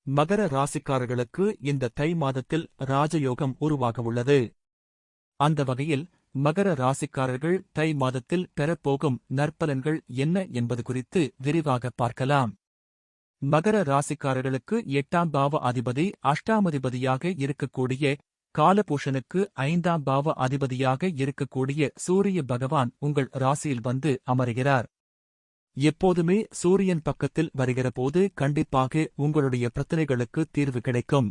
மகர ராசிக்காரர்களுக்கு இந்த தை மாதத்தில் ராஜயோகம் உருவாகவுள்ளது. அந்த வகையில் மகர ராசிக்காரர்கள் தை மாதத்தில் பெறப்போகும் நற்பலன்கள் என்ன என்பது குறித்து விரிவாக பார்க்கலாம். மகர ராசிக்காரர்களுக்கு 8ஆம் பாவ அதிபதி அஷ்டாமதிபதியாக இருக்கக்கூடிய காலபூஷனுக்கு 5ஆம் பாவ அதிபதியாக இருக்கக்கூடிய சூரிய பகவான் உங்கள் ராசியில் வந்து அமர்கிறார். எப்போதுமே சூரியன் பக்கத்தில் வருகிறபோது கண்டிப்பாக உங்களுடைய பிரச்சனைகளுக்கு தீர்வு கிடைக்கும்.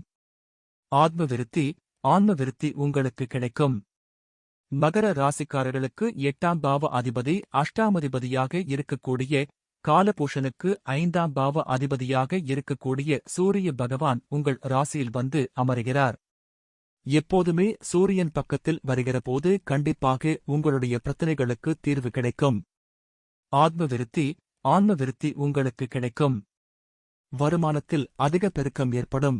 ஆன்ம விருத்தி உங்களுக்கு கிடைக்கும். மகர ராசிக்காரர்களுக்கு 8ஆம் பாவ அதிபதி அஷ்டாமதிபதியாக இருக்கக்கூடிய காலபூஷனுக்கு 5ஆம் பாவ அதிபதியாக இருக்கக்கூடிய சூரிய பகவான் உங்கள் ராசியில் வந்து அமர்கிறார். எப்போதுமே சூரியன் பக்கத்தில் வருகிறபோது கண்டிப்பாக உங்களுடைய பிரச்சனைகளுக்கு தீர்வு கிடைக்கும். ஆன்ம விருத்தி உங்களுக்கு கிடைக்கும். வருமானத்தில் அதிக பெருக்கம் ஏற்படும்.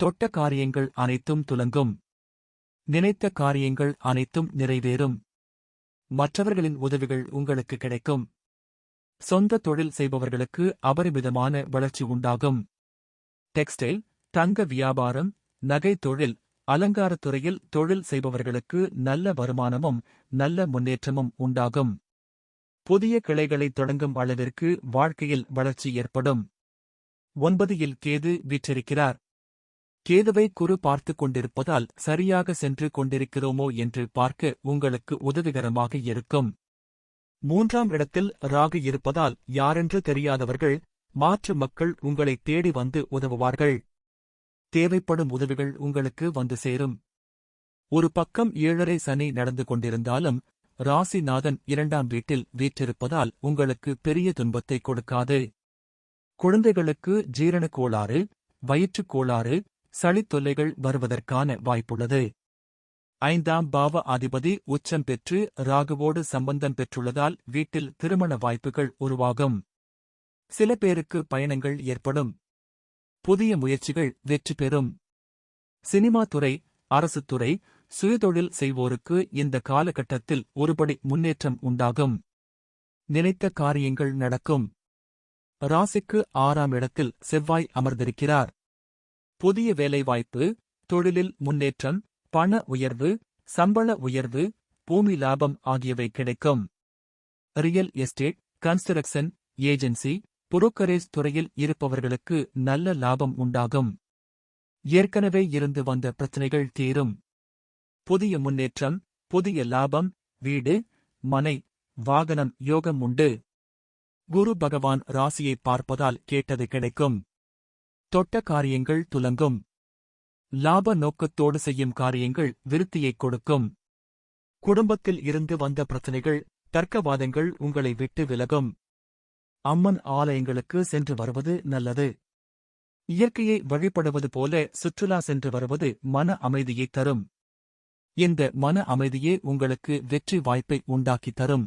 தொட்ட காரியங்கள் அனைத்தும் துலங்கும். நினைத்த காரியங்கள் அனைத்தும் நிறைவேறும். மற்றவர்களின் உதவிகள் உங்களுக்கு கிடைக்கும். சொந்த தொழில் செய்பவர்களுக்கு அபரிமிதமான வளர்ச்சி உண்டாகும். டெக்ஸ்டைல், தங்க வியாபாரம், நகை தொழில், அலங்காரத் துறையில் தொழில் செய்பவர்களுக்கு நல்ல வருமானமும் நல்ல முன்னேற்றமும் உண்டாகும். புதிய கிளைகளை தொடங்கும் அளவிற்கு வாழ்க்கையில் வளர்ச்சி ஏற்படும். 9இல் கேது வீற்றிருக்கிறார். கேதுவை குரு பார்த்துக் கொண்டிருப்பதால் சரியாக சென்று கொண்டிருக்கிறோமோ என்று பார்க்க உங்களுக்கு உதவிகரமாக இருக்கும். 3ஆம் இடத்தில் ராகு இருப்பதால் யாரென்று தெரியாதவர்கள், மாற்று மக்கள் உங்களை தேடி வந்து உதவுவார்கள். தேவைப்படும் உதவிகள் உங்களுக்கு வந்து சேரும். ஒரு பக்கம் 7.5 சனி நடந்து கொண்டிருந்தாலும் ராசிநாதன் 2ஆம் வீட்டில் வீற்றிருப்பதால் உங்களுக்கு பெரிய துன்பத்தை கொடுக்காது. குழந்தைகளுக்கு ஜீரணக் கோளாறு, வயிற்றுக் கோளாறு, சளித் தொல்லைகள் வருவதற்கான வாய்ப்புள்ளது. 5ஆம் பாவ அதிபதி உச்சம் பெற்று ராகுவோடு சம்பந்தம் பெற்றுள்ளதால் வீட்டில் திருமண வாய்ப்புகள் உருவாகும். சில பேருக்கு பயணங்கள் ஏற்படும். புதிய முயற்சிகள் வெற்றி பெறும். சினிமா துறை, அரசுத் துறை, சுயதொழில் செய்வோருக்கு இந்த காலகட்டத்தில் ஒருபடி முன்னேற்றம் உண்டாகும். நினைத்த காரியங்கள் நடக்கும். ராசிக்கு 6ஆம் இடத்தில் செவ்வாய் அமர்ந்திருக்கிறார். புதிய வேலைவாய்ப்பு, தொழிலில் முன்னேற்றம், பண உயர்வு, சம்பள உயர்வு, பூமி லாபம் ஆகியவை கிடைக்கும். Real estate, construction, agency, brokerage துறையில் இருப்பவர்களுக்கு நல்ல லாபம் உண்டாகும். ஏற்கனவே இருந்து வந்த பிரச்சனைகள் தீரும். புதிய முன்னேற்றம், புதிய லாபம், வீடு, மனை, வாகனம் யோகம் உண்டு. குரு பகவான் ராசியை பார்ப்பதால் கேட்டது கிடைக்கும். தொட்ட காரியங்கள் துலங்கும். லாப நோக்கத்தோடு செய்யும் காரியங்கள் விருத்தியைக் கொடுக்கும். குடும்பத்தில் இருந்து வந்த பிரச்சனைகள், தர்க்கவாதங்கள் உங்களை விட்டு விலகும். அம்மன் ஆலயங்களுக்கு சென்று வருவது நல்லது. இயற்கையை வழிபடுவது போல சுற்றுலா சென்று வருவது மன அமைதியை தரும். இந்த மன அமைதியே உங்களுக்கு வெற்றி வாய்ப்பை உண்டாக்கி தரும்.